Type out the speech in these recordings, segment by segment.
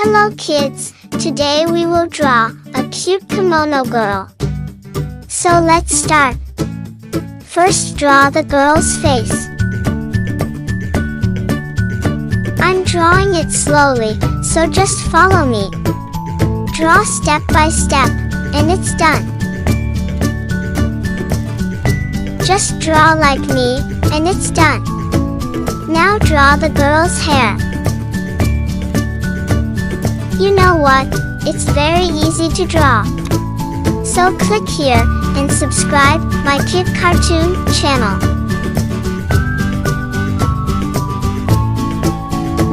Hello kids, today we will draw a cute kimono girl. So let's start. First draw the girl's face. I'm drawing it slowly, so just follow me. Draw step by step, and it's done. Just draw like me, and it's done. Now draw the girl's hair. You know what? It's very easy to draw. So click here and subscribe my Kid Cartoon channel.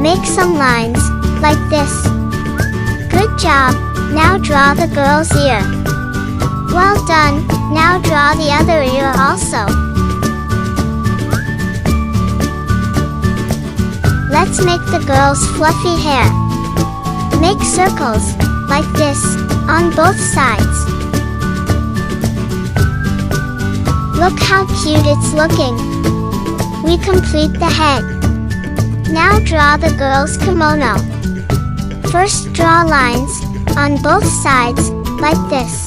Make some lines, like this. Good job, now draw the girl's ear. Well done, now draw the other ear also. Let's make the girl's fluffy hair. Make circles, like this, on both sides. Look how cute it's looking. We complete the head. Now draw the girl's kimono. First draw lines, on both sides, like this.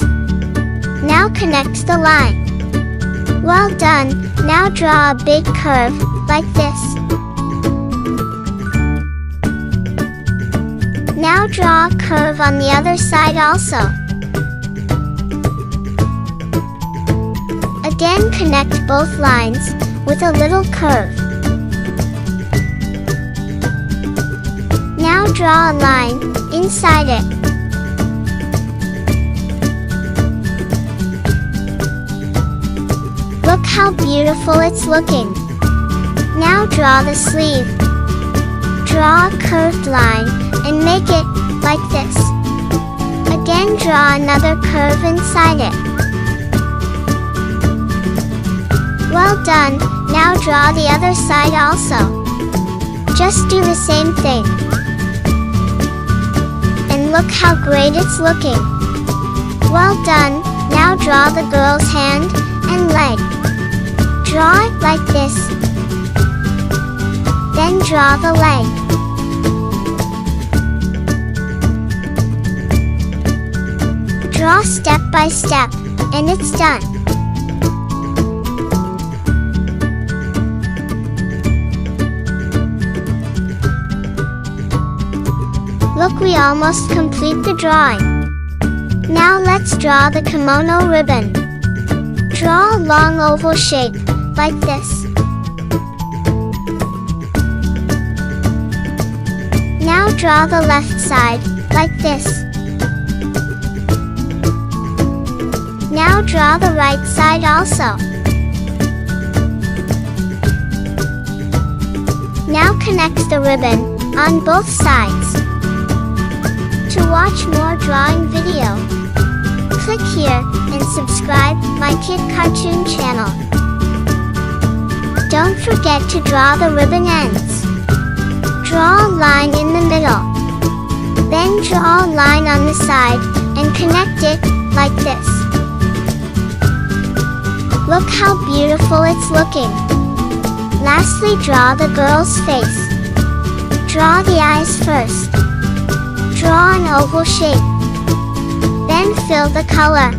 Now connect the line. Well done, now draw a big curve, like this. Now draw a curve on the other side also. Again connect both lines with a little curve. Now draw a line inside it. Look how beautiful it's looking. Now draw the sleeve. Draw a curved line and make it like this. Again draw another curve inside it. Well done, now draw the other side also. Just do the same thing. And look how great it's looking. Well done, now draw the girl's hand and leg. Draw it like this. Then draw the leg. Draw step by step, and it's done. Look, we almost complete the drawing. Now let's draw the kimono ribbon. Draw a long oval shape, like this. Now draw the left side, like this. Now draw the right side also. Now connect the ribbon on both sides. To watch more drawing video, click here and subscribe my Kid Cartoon channel. Don't forget to draw the ribbon ends. Draw a line in the middle. Then draw a line on the side and connect it like this. Look how beautiful it's looking. Lastly, draw the girl's face. Draw the eyes first. Draw an oval shape. Then fill the color.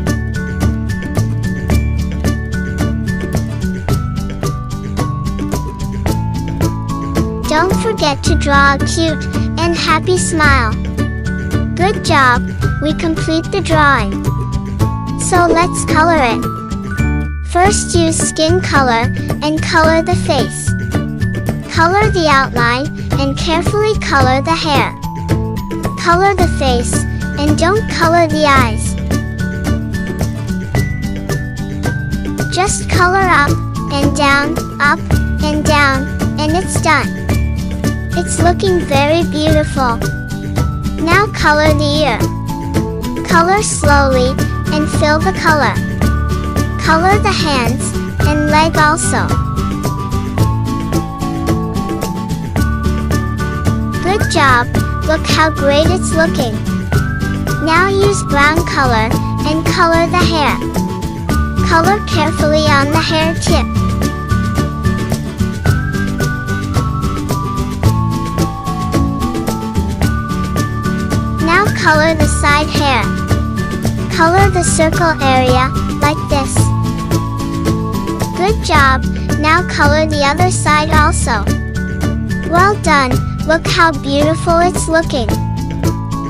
Don't forget to draw a cute and happy smile. Good job, we complete the drawing. So let's color it. First use skin color and color the face. Color the outline and carefully color the hair. Color the face and don't color the eyes. Just color up and down, and it's done. It's looking very beautiful. Now color the ear. Color slowly and fill the color. Color the hands and leg also. Good job, look how great it's looking. Now use brown color and color the hair. Color carefully on the hair tip. color the side hair. Color the circle area, like this. Good job, now color the other side also. Well done, look how beautiful it's looking.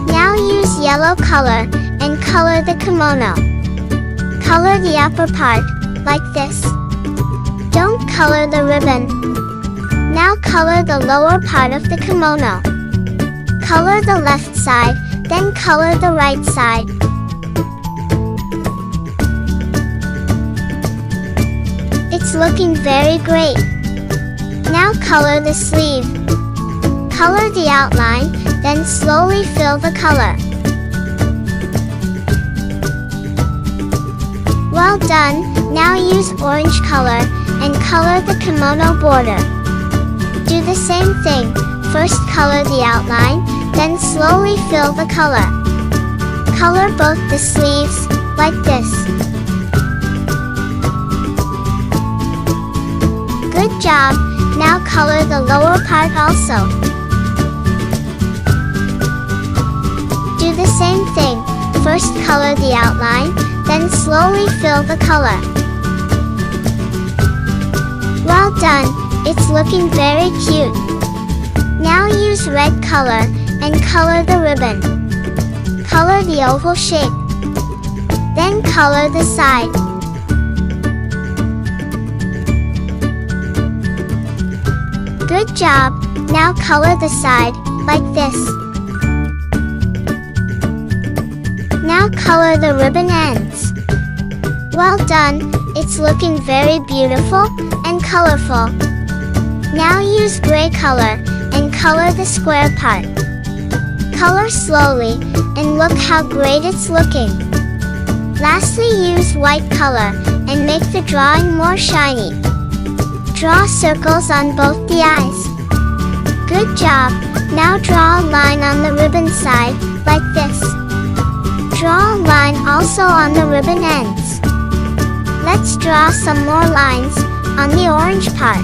Now use yellow color and color the kimono. Color the upper part, like this. Don't color the ribbon. Now color the lower part of the kimono. Color the left side, then color the right side. It's looking very great. Now color the sleeve. Color the outline, then slowly fill the color. Well done, now use orange color and color the kimono border. Do the same thing, first color the outline, then slowly fill the color. Color both the sleeves, like this. Good job, now color the lower part also. Do the same thing, first color the outline, then slowly fill the color. Well done, it's looking very cute. Now use red color and color the ribbon. Color the oval shape. Then color the side. Good job, now color the side, like this. Now color the ribbon ends. Well done, it's looking very beautiful and colorful. Now use gray color and color the square part. Color slowly and look how great it's looking. Lastly, use white color and make the drawing more shiny. Draw circles on both the eyes. Good job, now draw a line on the ribbon side, like this. Draw a line also on the ribbon ends. Let's draw some more lines on the orange part.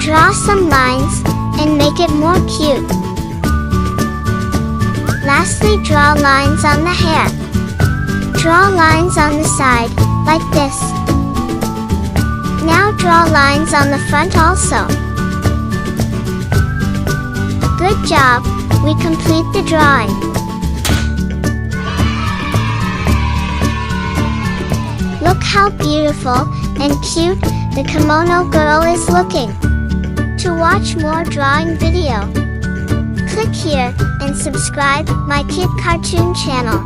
Draw some lines and make it more cute. Lastly, draw lines on the hair. Draw lines on the side, like this. Now draw lines on the front also. Good job, we complete the drawing. Look how beautiful and cute the kimono girl is looking. To watch more drawing video, click here and subscribe my Kid Cartoon channel.